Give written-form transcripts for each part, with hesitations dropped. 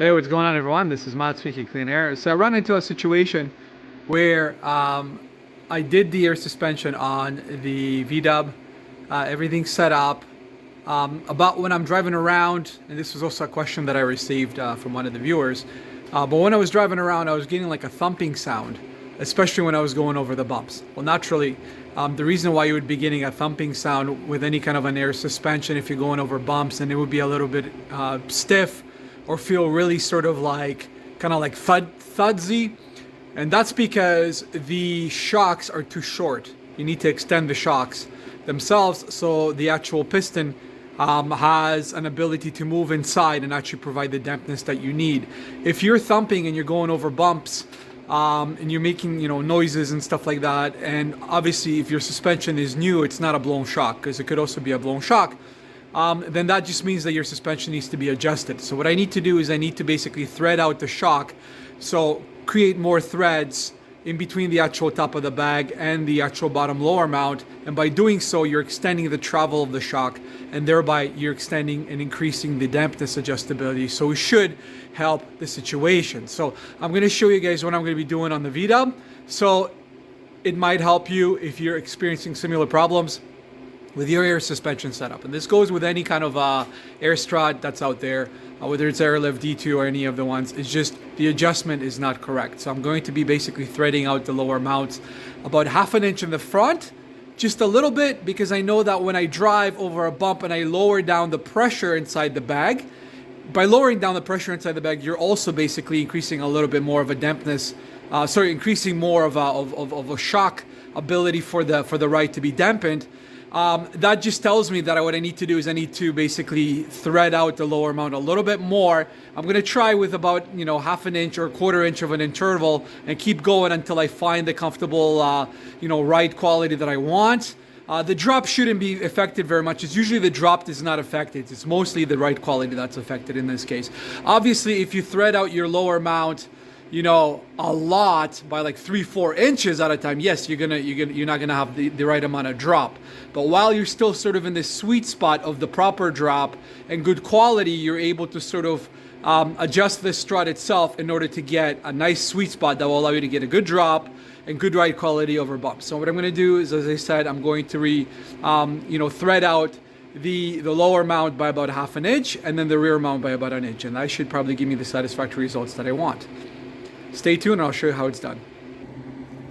Hey, what's going on, everyone? This is Matt speaking, Clean Air. So I run into a situation where I did the air suspension on the V-dub. Everything's set up. About when I'm driving around, and this was also a question that I received from one of the viewers, but when I was driving around, I was getting like a thumping sound, especially when I was going over the bumps. Well, naturally, the reason why you would be getting a thumping sound with any kind of an air suspension if you're going over bumps, and it would be a little bit stiff, or feel really sort of like kind of like thudsy, and that's because the shocks are too short. You need to extend the shocks themselves so the actual piston has an ability to move inside and actually provide the dampness that you need. If you're thumping and you're going over bumps and you're making noises and stuff like that, and obviously if your suspension is new, it's not a blown shock, because it could also be a blown shock. Then that just means that your suspension needs to be adjusted. So what I need to do is I need to basically thread out the shock, so create more threads in between the actual top of the bag and the actual bottom lower mount, and by doing so you're extending the travel of the shock, and thereby you're extending and increasing the dampness adjustability, so it should help the situation. So I'm going to show you guys what I'm going to be doing on the V-dub, so it might help you if you're experiencing similar problems with your air suspension setup. And this goes with any kind of air strut that's out there, whether it's Airlift D2 or any of the ones. It's just the adjustment is not correct. So I'm going to be basically threading out the lower mounts about 1/2 inch in the front, just a little bit, because I know that when I drive over a bump and I lower down the pressure inside the bag, by lowering down the pressure inside the bag, you're also basically increasing a little bit more of a dampness, increasing more of a shock ability for the ride to be dampened. That just tells me that what I need to do is I need to basically thread out the lower mount a little bit more. I'm going to try with about 1/2 inch or 1/4 inch of an interval and keep going until I find the comfortable ride quality that I want. The drop shouldn't be affected very much. It's usually the drop is not affected. It's mostly the ride quality that's affected in this case. Obviously, if you thread out your lower mount a lot by like 3-4 inches at a time, yes, you're not gonna have the right amount of drop. But while you're still sort of in this sweet spot of the proper drop and good quality, you're able to sort of adjust the strut itself in order to get a nice sweet spot that will allow you to get a good drop and good ride quality over bumps. So what I'm going to do is, as I said, I'm going to thread out the lower mount by about 1/2 inch, and then the rear mount by about 1 inch, and that should probably give me the satisfactory results that I want. Stay tuned and I'll show you how it's done.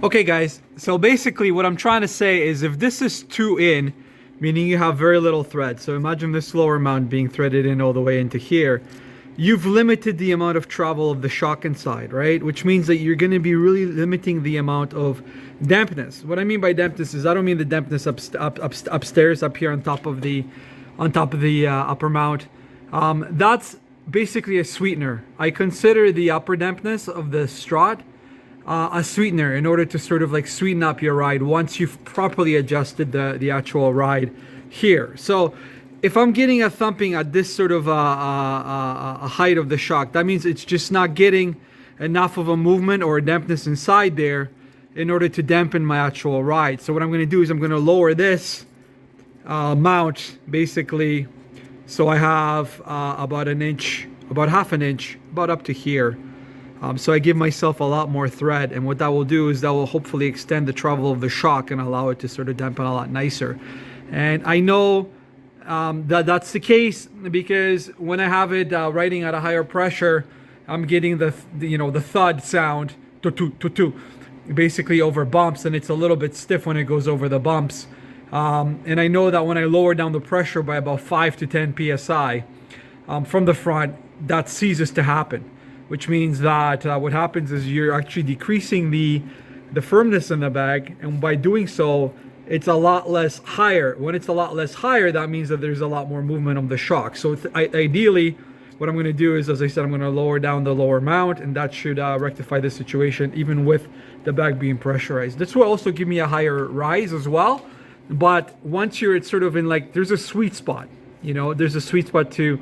Okay guys, so basically what I'm trying to say is, if this is too in, meaning you have very little thread, so imagine this lower mount being threaded in all the way into here, you've limited the amount of travel of the shock inside, right? Which means that you're going to be really limiting the amount of dampness. What I mean by dampness is, I don't mean the dampness upstairs, up here on top of the upper mount. That's basically a sweetener. I consider the upper dampness of the strut a sweetener in order to sort of like sweeten up your ride once you've properly adjusted the actual ride here. So if I'm getting a thumping at this sort of a height of the shock, that means it's just not getting enough of a movement or a dampness inside there in order to dampen my actual ride. So what I'm going to do is I'm going to lower this mount basically, so I have about 1 inch, about 1/2 inch, about up to here. So I give myself a lot more thread, and what that will do is that will hopefully extend the travel of the shock and allow it to sort of dampen a lot nicer. And I know that's the case because when I have it riding at a higher pressure, I'm getting the thud sound, basically over bumps, and it's a little bit stiff when it goes over the bumps. And I know that when I lower down the pressure by about 5 to 10 psi from the front, that ceases to happen, which means that what happens is you're actually decreasing the firmness in the bag, and by doing so, it's a lot less higher. When it's a lot less higher, that means that there's a lot more movement of the shock. So ideally, what I'm going to do is, as I said, I'm going to lower down the lower mount, and that should rectify the situation, even with the bag being pressurized. This will also give me a higher rise as well. But once you're sort of in, like, there's a sweet spot, there's a sweet spot to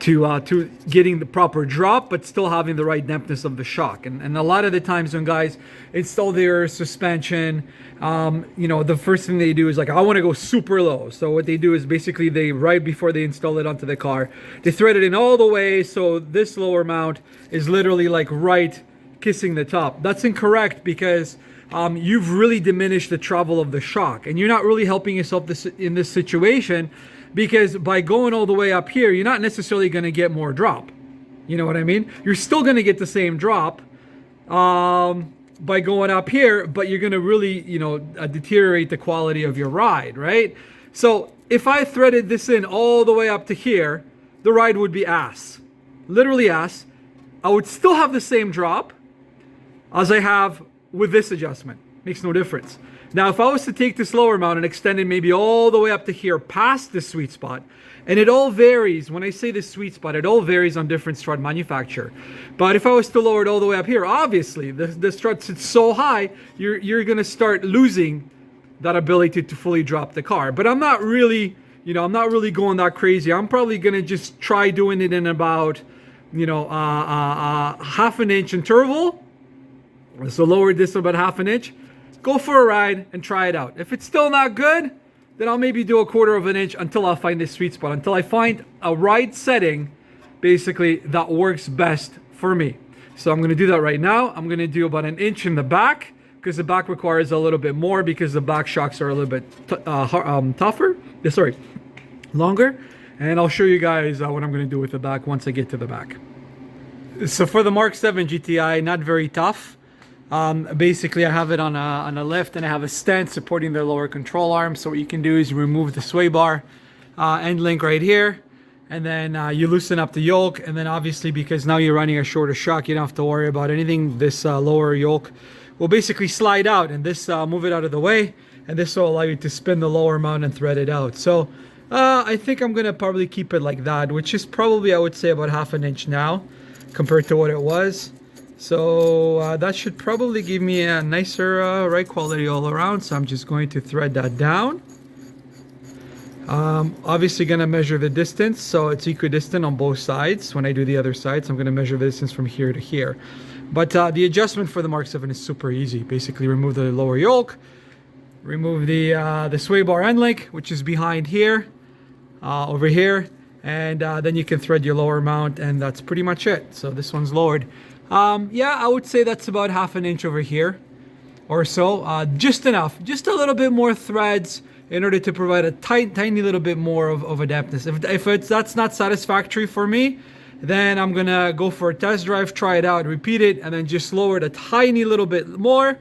to getting the proper drop, but still having the right dampness of the shock. And a lot of the times when guys install their suspension, the first thing they do is like, I want to go super low. So what they do is basically right before they install it onto the car, they thread it in all the way. So this lower mount is literally like right kissing the top. That's incorrect, because you've really diminished the travel of the shock, and you're not really helping yourself in this situation, because by going all the way up here, you're not necessarily going to get more drop. You know what I mean? You're still going to get the same drop by going up here, but you're going to really, deteriorate the quality of your ride, right? So if I threaded this in all the way up to here, the ride would be ass. Literally ass. I would still have the same drop as I have with this adjustment. Makes no difference. Now, if I was to take this lower mount and extend it maybe all the way up to here past this sweet spot, and it all varies, when I say this sweet spot, it all varies on different strut manufacturer. But if I was to lower it all the way up here, obviously, the strut sits so high, you're going to start losing that ability to fully drop the car. But I'm not really, going that crazy. I'm probably going to just try doing it in about, half an inch interval. So lower this about half an inch. Go for a ride and try it out. If it's still not good, then I'll maybe do a quarter of an inch until I find this sweet spot, until I find a ride setting, basically, that works best for me. So I'm going to do that right now. I'm going to do about an inch in the back, because the back requires a little bit more, because the back shocks are a little bit longer. And I'll show you guys what I'm going to do with the back once I get to the back. So for the Mark 7 GTI, not very tough. Basically, I have it on a lift, and I have a stand supporting the lower control arm. So what you can do is remove the sway bar end link right here, and then you loosen up the yoke. And then obviously, because now you're running a shorter shock, you don't have to worry about anything. This lower yoke will basically slide out, and this move it out of the way, and this will allow you to spin the lower mount and thread it out. So I think I'm gonna probably keep it like that, which is probably, I would say, about half an inch now compared to what it was. So that should probably give me a nicer ride quality all around. So I'm just going to thread that down. Obviously going to measure the distance, so it's equidistant on both sides. When I do the other side, so I'm going to measure the distance from here to here. But the adjustment for the Mark 7 is super easy. Basically remove the lower yoke, remove the sway bar end link, which is behind here, over here, and then you can thread your lower mount, and that's pretty much it. So this one's lowered. Yeah, I would say that's about half an inch over here or so. Just enough, just a little bit more threads in order to provide a tiny little bit more of a dampness. If that's not satisfactory for me, then I'm gonna go for a test drive, try it out, repeat it, and then just lower it a tiny little bit more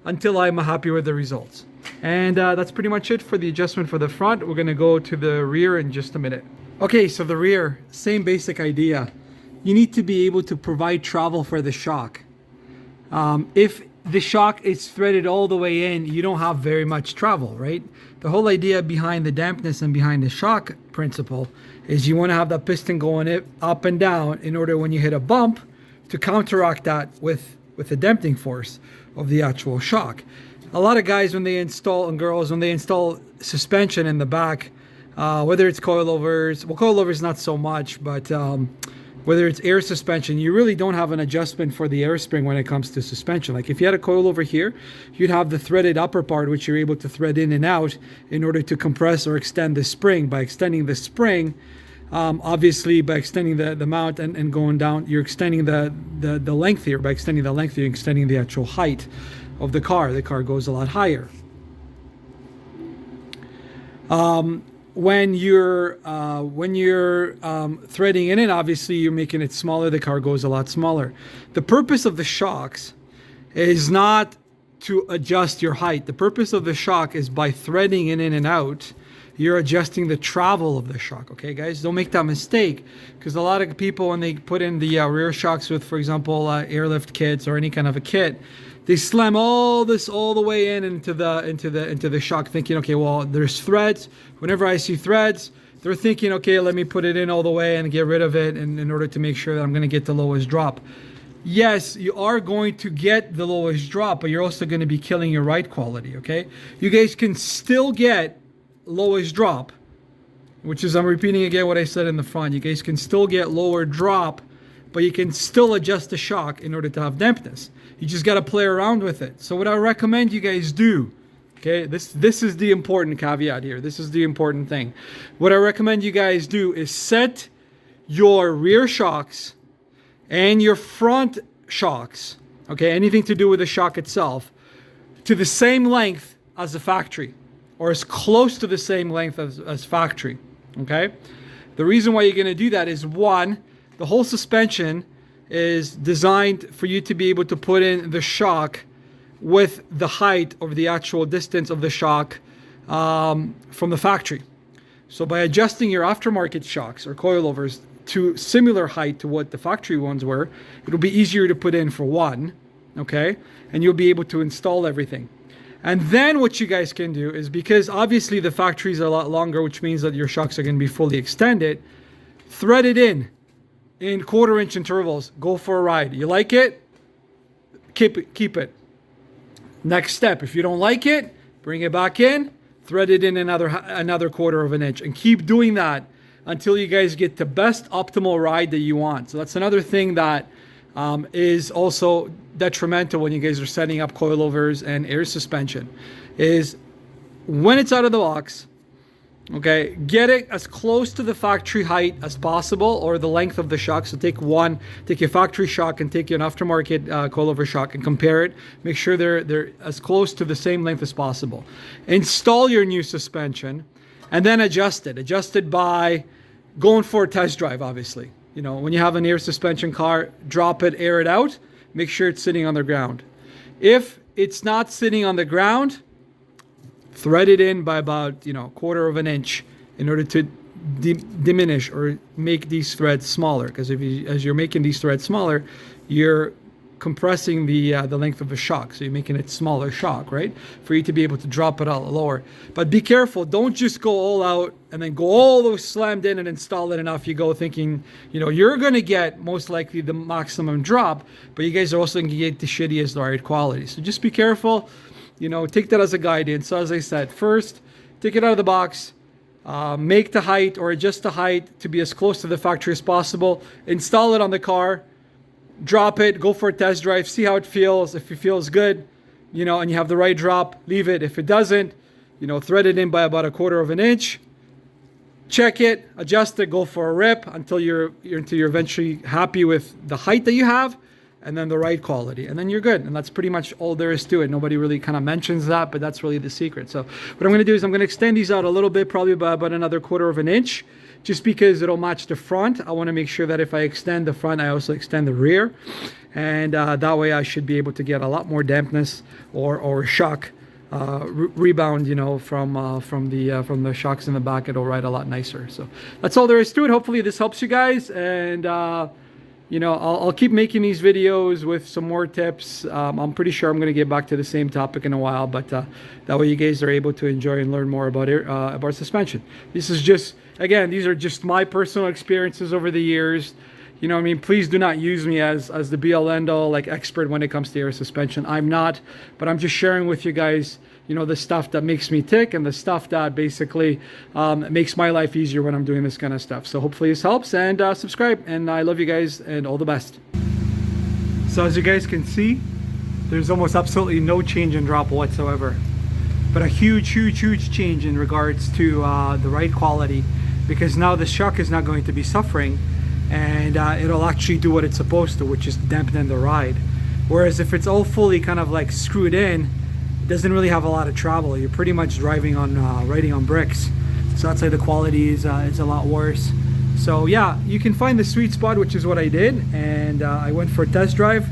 until I'm happy with the results. And that's pretty much it for the adjustment for the front. We're gonna go to the rear in just a minute. Okay, so the rear, same basic idea. You need to be able to provide travel for the shock. If the shock is threaded all the way in, you don't have very much travel, right? The whole idea behind the dampness and behind the shock principle is you want to have that piston going up and down in order when you hit a bump to counteract that with the damping force of the actual shock. A lot of guys, when they install, and girls, when they install suspension in the back, whether it's coilovers, well, coilovers not so much, but whether it's air suspension, you really don't have an adjustment for the air spring when it comes to suspension. Like if you had a coil over here, you'd have the threaded upper part, which you're able to thread in and out in order to compress or extend the spring. By extending the spring, obviously by extending the mount and going down, you're extending the length here. By extending the length, you're extending the actual height of the car. The car goes a lot higher. When you're threading in it, obviously you're making it smaller. The car goes a lot smaller. The purpose of the shocks is not to adjust your height. The purpose of the shock is by threading in and out, you're adjusting the travel of the shock. Okay, guys, don't make that mistake, because a lot of people, when they put in the rear shocks with, for example, airlift kits or any kind of a kit, they slam all this all the way into the shock, thinking, okay, well, there's threads. Whenever I see threads, they're thinking, okay, let me put it in all the way and get rid of it, and in order to make sure that I'm going to get the lowest drop. Yes, you are going to get the lowest drop, but you're also going to be killing your ride quality. Okay, you guys can still get lowest drop which is, I'm repeating again what I said in the front. You guys can still get lower drop, but you can still adjust the shock in order to have dampness. You just got to play around with it. So what I recommend you guys do, okay, this is the important caveat here. This is the important thing. What I recommend you guys do is set your rear shocks and your front shocks, okay, anything to do with the shock itself, to the same length as the factory, or as close to the same length as factory, okay? The reason why you're going to do that is, one, the whole suspension is designed for you to be able to put in the shock with the height of the actual distance of the shock from the factory. So by adjusting your aftermarket shocks or coilovers to similar height to what the factory ones were, it'll be easier to put in, for one, okay? And you'll be able to install everything. And then what you guys can do is, because obviously the factories are a lot longer, which means that your shocks are going to be fully extended, thread it in 1/4-inch intervals. Go for a ride. You like it? Keep it. Next step, if you don't like it, bring it back in, thread it in another 1/4 of an inch, and keep doing that until you guys get the best optimal ride that you want. So that's another thing that is also detrimental when you guys are setting up coilovers and air suspension, is when it's out of the box, okay, get it as close to the factory height as possible, or the length of the shock. So take your factory shock and take your aftermarket coilover shock and compare it. Make sure they're as close to the same length as possible. Install your new suspension and then adjust it. Adjust it by going for a test drive, obviously. You know, when you have an air suspension car, drop it, air it out, make sure it's sitting on the ground. If it's not sitting on the ground, thread it in by about, 1/4 of an inch in order to diminish or make these threads smaller. Because as you're making these threads smaller, you're compressing the length of the shock. So you're making it smaller shock, right? For you to be able to drop it out lower. But be careful. Don't just go all out and then go all the way slammed in and install it, and off you go, thinking, you're going to get most likely the maximum drop, but you guys are also going to get the shittiest ride quality. So just be careful. Take that as a guidance. So as I said, first, take it out of the box, make the height or adjust the height to be as close to the factory as possible, install it on the car, drop it, go for a test drive, see how it feels. If it feels good, and you have the right drop, leave it. If it doesn't, thread it in by about 1/4 of an inch, check it, adjust it, go for a rip until you're eventually happy with the height that you have, and then the right quality, and then you're good. And that's pretty much all there is to it. Nobody really kind of mentions that, but that's really the secret. So what I'm going to do is I'm going to extend these out a little bit, probably by about another 1/4 of an inch, just because it'll match the front. I want to make sure that if I extend the front, I also extend the rear, and that way I should be able to get a lot more dampness or shock rebound, from the shocks in the back. It'll ride a lot nicer. So that's all there is to it. Hopefully this helps you guys, and I'll keep making these videos with some more tips. I'm pretty sure I'm going to get back to the same topic in a while, but that way you guys are able to enjoy and learn more about suspension. This is just, again, these are just my personal experiences over the years. Please do not use me as the be-all end-all expert when it comes to air suspension. I'm not, but I'm just sharing with you guys, the stuff that makes me tick, and the stuff that basically makes my life easier when I'm doing this kind of stuff. So hopefully this helps, and subscribe, and I love you guys, and all the best. So as you guys can see, there's almost absolutely no change in drop whatsoever, but a huge change in regards to the ride quality, because now the shock is not going to be suffering, and it'll actually do what it's supposed to, which is dampen the ride. Whereas if it's all fully kind of screwed in, it doesn't really have a lot of travel. You're pretty much driving on riding on bricks. So that's why the quality is a lot worse. So yeah, you can find the sweet spot, which is what I did, and I went for a test drive.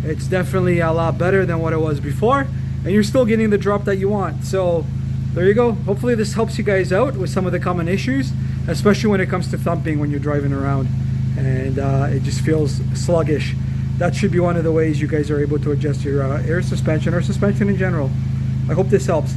It's definitely a lot better than what it was before, and you're still getting the drop that you want. So there you go. Hopefully this helps you guys out with some of the common issues, especially when it comes to thumping when you're driving around and it just feels sluggish. That should be one of the ways you guys are able to adjust your air suspension or suspension in general. I hope this helps.